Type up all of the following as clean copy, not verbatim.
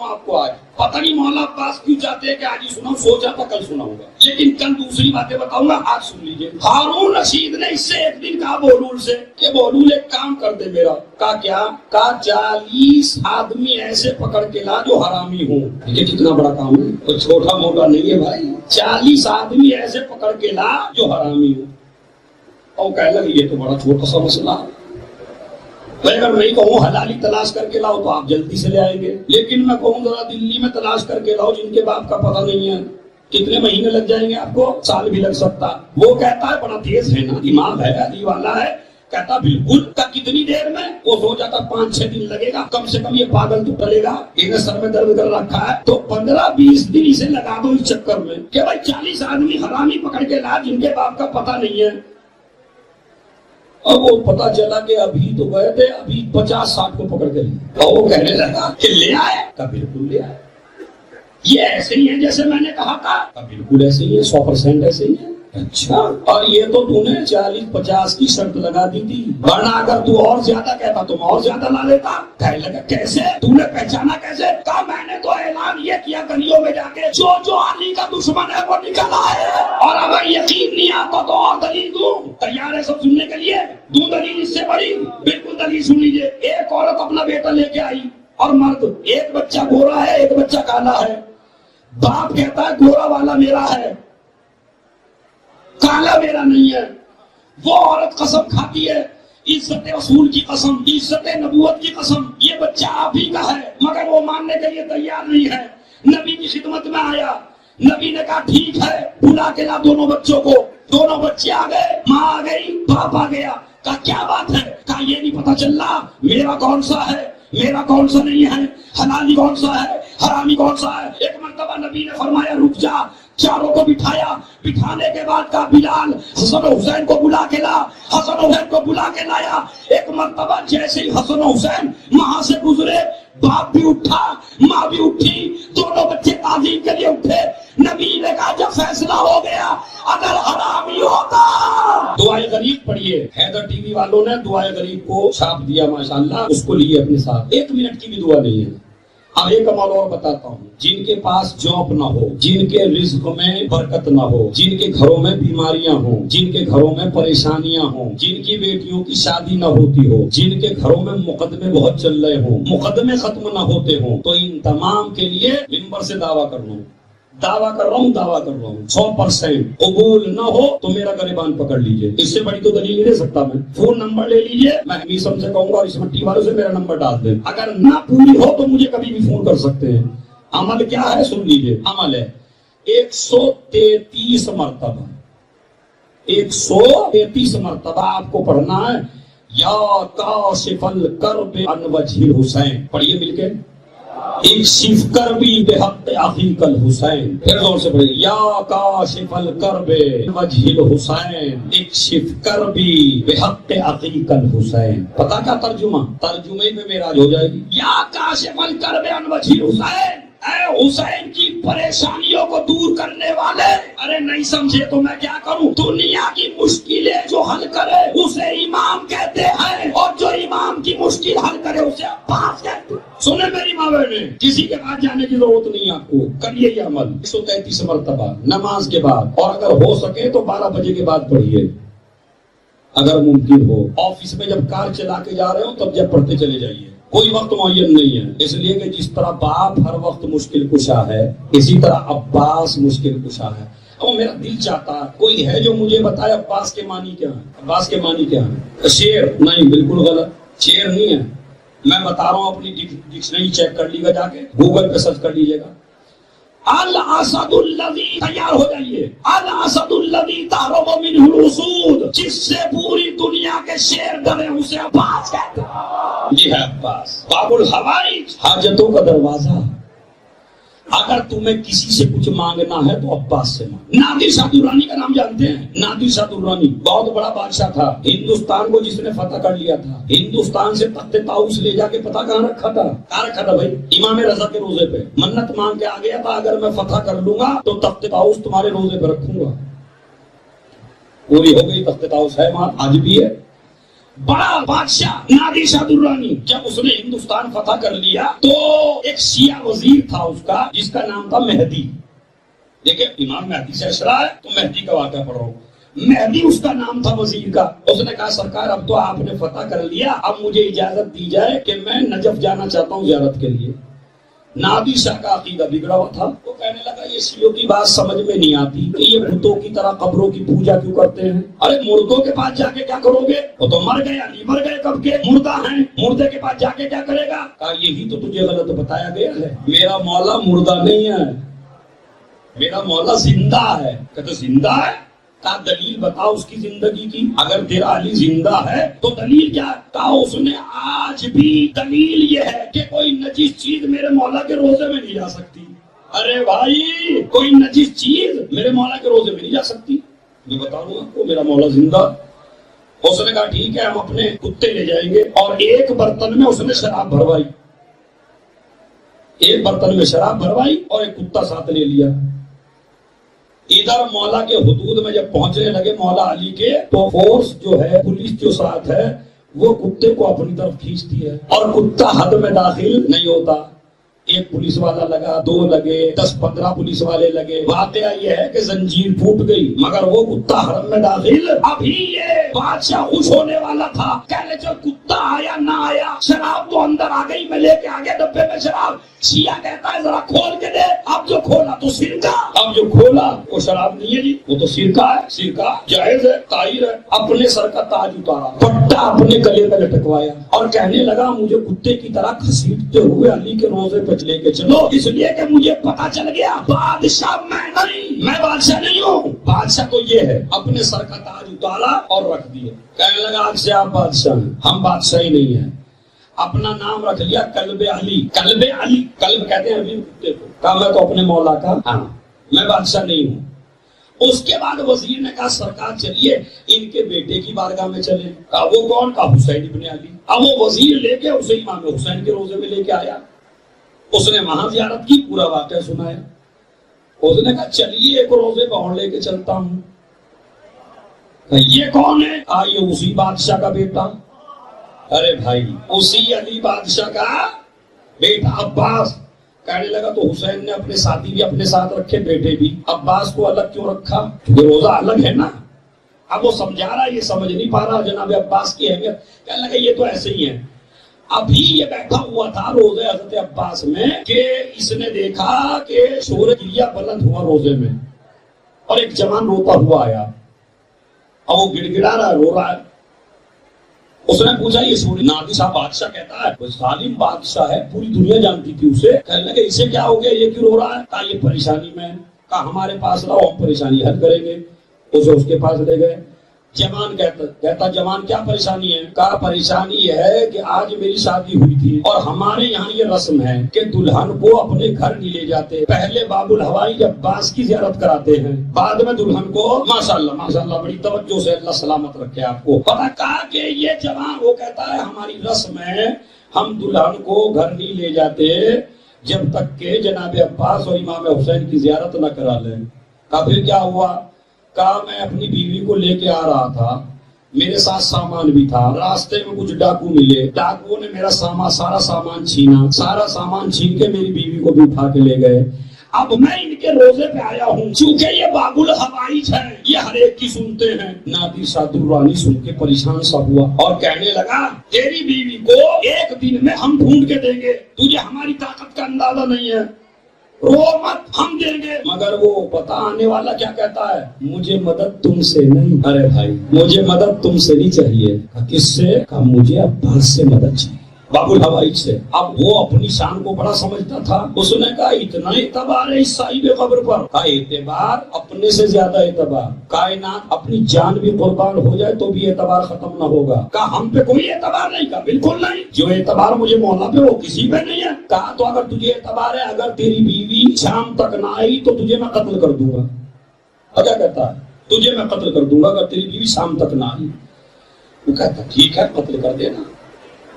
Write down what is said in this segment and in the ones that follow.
آپ کو آج پتہ نہیں مولا عباس کیوں چاہتے ہیں کہ آج ہی سناؤں، سوچا تھا کل سناؤں گا، لیکن کل دوسری باتیں بتاؤں گا، آج سن لیجئے۔ ہارون رشید نے اس سے ایک دن کہا بہلول سے کہ بہلول ایک کام کر دے میرا۔ کہا کیا؟ کہا 40 آدمی ایسے پکڑ کے لا جو حرامی ہوں۔ یہ کتنا بڑا کام ہے، کوئی چھوٹا موٹا نہیں ہے بھائی۔ 40 آدمی ایسے پکڑ کے لا جو حرامی ہوں۔ اور کہنے لگے یہ تو بڑا چھوٹا سا مسئلہ ہے، اگر میں کہوں حلالی تلاش کر کے لاؤ تو آپ جلدی سے لے آئیں گے، لیکن میں کہوں ذرا دلی میں تلاش کر کے لاؤ جن کے باپ کا پتہ نہیں ہے، کتنے مہینے لگ جائیں گے آپ کو؟ سال بھی لگ سکتا۔ وہ کہتا ہے بڑا تیز ہے نا، دماغ ہے، علی والا ہے، کہتا بالکل۔ کا کتنی دیر میں؟ وہ سوچا تھا 5-6 دن لگے گا کم سے کم، یہ پاگل تو ٹلے گا، انہیں سر میں درد کر رکھا ہے، تو 15-20 دن اسے لگا دو اس چکر میں کہ بھائی 40 آدمی حرامی پکڑ کے لا جن کے باپ کا پتہ نہیں ہے۔ اب وہ پتا چلا کہ ابھی تو گئے تھے، ابھی 50-60 کو پکڑ کے لیے، اور وہ کہنے لگا کہ لے آئے؟ کہا بالکل لے آئے۔ یہ ایسے ہی ہے جیسے میں نے کہا تھا؟ کہا بالکل ایسے ہی ہے، 100% ایسے ہی ہے۔ اچھا، اور یہ تو تو نے 40-50 کی شرط لگا دی تھی، ورنہ اگر تو اور زیادہ کہتا تو میں اور زیادہ لا لیتا۔ کہنے لگا کیسے؟ تو نے پہچانا کیسے؟ کہا میں نے تو اعلان یہ کیا گلیوں میں جا کے جو علی کا دشمن ہے وہ نکل آئے، اور اگر یقین نہیں آتا تو اور دلیل دوں۔ تیار ہے سب سننے کے لیے؟ دوں دلیل اس سے بڑی؟ بالکل دلیل سن لیجیے۔ ایک عورت اپنا بیٹا لے کے آئی اور مرد، ایک بچہ گورا ہے ایک بچہ کالا ہے، باپ کہتا ہے گورا والا میرا ہے کالا میرا نہیں ہے۔ وہ عورت قسم کھاتی ہے، عزت رسول کی قسم، عزت نبوت کی قسم، یہ بچہ آپ ہی کا ہے، مگر وہ ماننے کے لیے تیار نہیں ہے۔ نبی کی خدمت میں آیا، نبی نے کہا ٹھیک ہے بلا کے لا دونوں بچوں کو۔ دونوں بچے آ گئے، ماں آ گئی، باپ آ گیا۔ کہا کیا بات ہے؟ کہا یہ نہیں پتا چل رہا میرا کون سا ہے، میرا کون سا نہیں ہے، حلالی کون سا ہے، حرامی کون سا ہے۔ ایک مرتبہ نبی نے فرمایا رک جا، چاروں کو بٹھایا، بٹھانے کے بعد کہا بلال حسن و حسین کو بلا کے لا، حسن و حسین کو بلا کے لایا۔ ایک مرتبہ جیسے ہی حسن و حسین وہاں سے گزرے، باپ بھی اٹھا ماں بھی اٹھی، دونوں بچے تعظیم کے لیے اٹھے۔ نبی نے کہا جب فیصلہ ہو گیا اگر حرامی ہوتا۔ دعائے غریب پڑھیے، حیدر ٹی وی والوں نے دعائے غریب کو چھاپ دیا ماشاءاللہ، اس کو لیے اپنے ساتھ، 1 منٹ کی بھی دعا نہیں ہے۔ اب ایک عمل اور بتاتا ہوں، جن کے پاس جاب نہ ہو، جن کے رزق میں برکت نہ ہو، جن کے گھروں میں بیماریاں ہوں، جن کے گھروں میں پریشانیاں ہوں، جن کی بیٹیوں کی شادی نہ ہوتی ہو، جن کے گھروں میں مقدمے بہت چل رہے ہوں، مقدمے ختم نہ ہوتے ہوں، تو ان تمام کے لیے منبر سے دعویٰ کر رہا ہوں، دعویٰ کر رہا ہوں 100% قبول نہ ہو تو میرا گریبان پکڑ لیجئے، اس سے بڑی تو دلیل نہیں دے سکتا میں۔ فون نمبر لے لیجئے، میں میسم سے کہوں گا اور اس مٹی والوں سے میرا نمبر ڈال دیں، اگر نہ پوری ہو تو مجھے کبھی بھی فون کر سکتے ہیں۔ عمل کیا ہے سن لیجئے، عمل ہے 133 مرتبہ 133 مرتبہ آپ کو پڑھنا ہے یا کاشف الکرب عن وجہ الحسین۔ پڑھیے مل کے، اکشف کربی بحق اخیک الحسین۔ پھر زور سے پڑھیے، یا کاشف الکرب وجہ الحسین اکشف کربی بحق اخیک الحسین۔ پتا کیا ترجمہ؟ ترجمے میں معراج ہو جائے گی۔ یا کاشف الکرب عن وجہ الحسین، اے حسین کی پریشانیوں کو دور کرنے والے، ارے نہیں سمجھے تو میں کیا کروں؟ دنیا کی مشکلیں جو حل کرے اسے امام کہتے ہیں، اور جو امام کی مشکل حل کرے اسے عباس کہتے ہیں۔ سنے میری ماں بہنیں، کسی کے بعد جانے کی ضرورت نہیں آپ کو، کریے یہ عمل 133 مرتبہ نماز کے بعد، اور اگر ہو سکے تو 12 بجے کے بعد پڑھیے اگر ممکن ہو۔ آفس میں جب کار چلا کے جا رہے ہو تب جب پڑھتے چلے جائیے، کوئی وقت معین نہیں ہے، اس لیے کہ جس طرح باپ ہر وقت مشکل کشا ہے اسی طرح عباس مشکل کشا ہے۔ اور میرا دل چاہتا ہے کوئی ہے جو مجھے بتائے عباس کے معنی کیا ہے، عباس کے معنی کیا ہے؟ شیر نہیں، بالکل غلط، شیر نہیں ہے، میں بتا رہا ہوں، اپنی ڈکشنری چیک کر لیجیے گا، جا کے گوگل پہ سرچ کر لیجیے گا۔ الاسد الذی، تیار ہو جائیے، الاسد الذی تہرب منہ الاسود، جس سے پوری دنیا کے شیر ڈرے اسے عباس کہتے ہیں۔ جی ہے عباس، باب الحوائج، حاجتوں کا دروازہ۔ اگر تمہیں کسی سے کچھ مانگنا ہے تو عباس سے مانگ۔ نادر شاہ درانی کا نام جانتے ہیں؟ نادر شاہ درانی بہت بڑا بادشاہ تھا، ہندوستان کو جس نے فتح کر لیا تھا۔ ہندوستان سے تخت طاؤس لے جا کے پتہ کہاں رکھا تھا؟ کہاں رکھا تھا بھائی؟ امام رضا کے روزے پہ منت مانگ کے آ گیا تھا، اگر میں فتح کر لوں گا تو تخت طاؤس تمہارے روزے پہ رکھوں گا۔ پوری ہو گئی، تخت طاؤس ہے وہاں، آج بھی ہے۔ بڑا بادشاہ نادر شاہ درانی جب اس نے ہندوستان فتح کر لیا تو ایک شیعہ وزیر تھا اس کا جس کا نام تھا مہدی. دیکھیں امام مہدی سے اشرا ہے تو مہدی کا واقعہ پڑھو. مہدی اس کا نام تھا وزیر کا. اس نے کہا سرکار اب تو آپ نے فتح کر لیا, اب مجھے اجازت دی جائے کہ میں نجف جانا چاہتا ہوں زیارت کے لیے. نادر شاہ کا عقیدہ بگڑا ہوا تھا. وہ کہنے لگا یہ شیعوں کی بات سمجھ میں نہیں آتی کہ یہ بتوں کی طرح قبروں کی پوجا کیوں کرتے ہیں. ارے مردوں کے پاس جا کے کیا کرو گے, وہ تو مر گئے, علی مر گئے کب کے, مردہ ہیں, مردے کے پاس جا کے کیا کرے گا. کہا یہی تو تجھے غلط بتایا گیا ہے, میرا مولا مردہ نہیں ہے, میرا مولا زندہ ہے. کہتے زندہ ہے, کہا دلیل بتاؤ اس کی زندگی کی, اگر تیرا علی زندہ ہے تو دلیل کیا. کہا اس نے آج بھی دلیل یہ ہے کہ کوئی نجس چیز میرے مولا کے روزے میں نہیں جا سکتی. ارے بھائی کوئی نجس چیز میرے مولا کے روزے میں نہیں جا سکتی, میں بتا رہا ہوں آپ کو میرا مولا زندہ. اس نے کہا ٹھیک ہے ہم اپنے کتے لے جائیں گے, اور ایک برتن میں اس نے شراب بھروائی, ایک برتن میں شراب بھروائی اور ایک کتا ساتھ لے لیا. ادھر مولا کے حدود میں جب پہنچنے لگے مولا علی کے, تو فورس جو ہے, پولیس جو ساتھ ہے, وہ کتے کو اپنی طرف کھینچتی ہے اور کتا حد میں داخل نہیں ہوتا. ایک پولیس والا لگا, 2 لگے, 10-15 پولیس والے لگے. واقعہ یہ ہے کہ زنجیر پھوٹ گئی, مگر وہ کتا حرم میں داخل. ابھی یہ بادشاہ خوش ہونے والا تھا, کہنے جو کتا آیا نہ آیا, شراب تو اندر آ گئی, میں لے کے آ گیا ڈبے میں شراب. شیعہ کہتا ہے ذرا کھول کے دے. اب جو کھولا تو سرکہ, اب جو کھولا وہ شراب نہیں ہے جی, وہ تو سرکہ ہے. سرکہ جائز ہے, طاہر ہے. اپنے سر کا تاج اتارا, پٹا اپنے گلے میں لٹکوایا اور کہنے لگا مجھے کتے کی طرح گھسیٹتے ہوئے علی کے روزے پہ لے کے چلو, اس لیے کہ مجھے پتا چل گیا بادشاہ میں نہیں, میں بادشاہ نہیں ہوں, بادشاہ تو یہ ہے. اپنے سر کا تاج اتارا اور رکھ دیا. کہنے لگا آج سے آپ بادشاہ ہیں, ہم بادشاہ ہی نہیں ہیں. اپنا نام رکھ لیا کلب علی. کلب علی, کلب کہتے ہیں علی کتے کو. کہا میں تو اپنے مولا کا ہاں, میں بادشاہ نہیں ہوں. اس کے بعد وزیر نے کہا سرکار چلیے ان کے بیٹے کی بارگاہ میں چلے. کہا وہ کون؟ کہا حسین ابن علی. اب وہ وزیر لے کے اسے امام حسین کے روزے میں لے کے آیا. اس نے وہاں زیارت کی, پورا واقعہ سنایا. اس نے کہا چلیے ایک روزے پہ اور لے کے چلتا ہوں. یہ کون ہے؟ یہ اسی بادشاہ کا بیٹا. ارے بھائی اسی علی بادشاہ کا بیٹا عباس. کہنے لگا تو حسین نے اپنے ساتھی بھی اپنے ساتھ رکھے, بیٹے بھی. عباس کو الگ کیوں رکھا؟ کیونکہ روزہ الگ ہے نا. اب وہ سمجھا رہا, یہ سمجھ نہیں پا رہا جناب عباس کی اہمیت. کہنے لگا یہ تو ایسے ہی ہے. ابھی یہ بیٹھا ہوا تھا روزے حضرت عباس میں کہ اس نے دیکھا کہ سورج گریا بلند ہوا روزے میں, اور ایک جوان روتا ہوا آیا. اب وہ گڑ گڑا رہا ہے, رو رہا ہے. اس نے پوچھا یہ سورج؟ نادر شاہ بادشاہ کہتا ہے وہ ظالم بادشاہ ہے, پوری دنیا جانتی تھی اسے. کہنے لگے اسے کیا ہو گیا, یہ کیوں رو رہا ہے؟ کہا یہ پریشانی میں. کہا ہمارے پاس رہو, ہم پریشانی حل کریں گے. اسے اس کے پاس لے گئے. جوان کہتا جوان کیا پریشانی ہے؟ کہا پریشانی یہ ہے کہ آج میری شادی ہوئی تھی اور ہمارے یہاں یہ رسم ہے کہ دلہن کو اپنے گھر نہیں لے جاتے, پہلے باب الہوائی عباس کی زیارت کراتے ہیں, بعد میں دلہن کو. ماشاءاللہ بڑی توجہ سے, اللہ سلامت رکھے آپ کو. پتا کہا کہ یہ جوان وہ کہتا ہے ہماری رسم ہے, ہم دلہن کو گھر نہیں لے جاتے جب تک کہ جناب عباس اور امام حسین کی زیارت نہ کرا لیں. کہا پھر کیا ہوا؟ کہا میں اپنی بیوی کو لے کے آ رہا تھا, میرے ساتھ سامان بھی تھا, راستے میں کچھ ڈاکو ملے, ڈاکوؤں نے میرا سارا سامان چھینا, سارا سامان چھین کے میری بیوی کو بھی اٹھا کے لے گئے. اب میں ان کے روزے پہ آیا ہوں, چونکہ یہ باب الحوائج ہے, یہ ہر ایک کی سنتے ہیں. نادر شاہ درانی سن کے پریشان سا ہوا اور کہنے لگا تیری بیوی کو ایک دن میں ہم ڈھونڈ کے دیں گے, تجھے ہماری طاقت کا اندازہ نہیں ہے, رو مت, ہم دیں گے. مگر وہ پتا آنے والا کیا کہتا ہے, مجھے مدد تم سے نہیں. ارے بھائی مجھے مدد تم سے نہیں چاہیے. کس سے؟ کہا مجھے عباس سے مدد چاہیے, باب الحوائج سے. اب وہ اپنی شان کو بڑا سمجھتا تھا. اس نے کہا اتنا اعتبار ہے اس صاحب قبر پر؟ کہا اعتبار اپنے سے زیادہ اعتبار, کائنات اپنی جان بھی قربان ہو جائے تو بھی اعتبار ختم نہ ہوگا. کہا ہم پہ کوئی اعتبار نہیں؟ کہا بالکل نہیں, جو اعتبار مجھے مولا پہ وہ کسی پہ نہیں ہے. کہا تو اگر تجھے اعتبار ہے, اگر تیری بیوی شام تک نہ آئی تو تجھے میں قتل کر دوں گا. کیا کہتا ہے, تجھے میں قتل کر دوں گا اگر تیری بیوی شام تک نہ آئی. وہ کہتا ٹھیک ہے قتل کر دینا.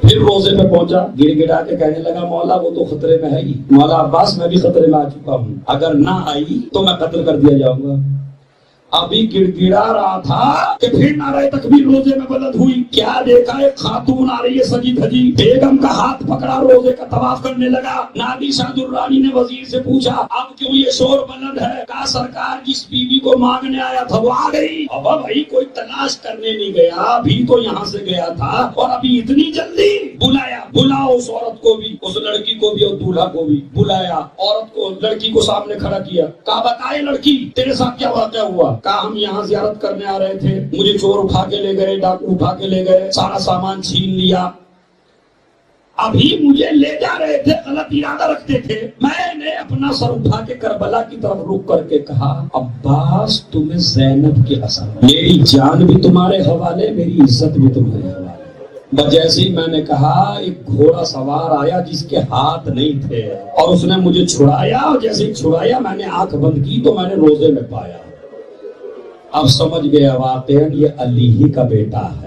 پھر روزے پہ پہنچا, گڑ گڑا کے کہنے لگا مولا وہ تو خطرے میں ہے ہی, مولا عباس میں بھی خطرے میں آ چکا ہوں, اگر نہ آئی تو میں قتل کر دیا جاؤں گا. ابھی گڑ گڑا رہا تھا کہ پھر نعرہ تکبیر روزے میں بلند ہوئی. کیا دیکھا ایک خاتون آ رہی ہے سجی دھجی, بیگم کا ہاتھ پکڑا, روزے کا طواف کرنے لگا. نادی شاہ درانی نے وزیر سے پوچھا اب کیوں یہ شور بلند ہے؟ کہا سرکار جس بیوی کو مانگنے آیا تھا وہ آ گئی. اب بھائی کوئی تلاش کرنے نہیں گیا, ابھی تو یہاں سے گیا تھا اور ابھی اتنی جلدی بلایا. بلاؤ اس عورت کو بھی, اس لڑکی کو بھی اور دولہا کو بھی. بلایا عورت کو, لڑکی کو سامنے کھڑا کیا. کہا بتائے لڑکی تیرے ساتھ کیا واقعہ ہوا؟ کہا ہم یہاں زیارت کرنے آ رہے تھے, مجھے چور اٹھا کے لے گئے, ڈاکو اٹھا کے لے گئے, سارا سامان چھین لیا. ابھی مجھے لے جا رہے تھے, غلط ارادہ رکھتے تھے. میں نے اپنا سر اٹھا کے کربلا کی طرف رک کر کے کہا عباس تمہیں زینب کی قسم, میری جان بھی تمہارے حوالے, میری عزت بھی تمہارے حوالے. جیسے ہی میں نے کہا ایک گھوڑا سوار آیا جس کے ہاتھ نہیں تھے اور اس نے مجھے چھڑایا, اور جیسے ہی چھڑایا میں نے آنکھ بند کی تو میں نے روزے میں پایا. اب سمجھ گیا واقعی یہ علی ہی کا بیٹا ہے.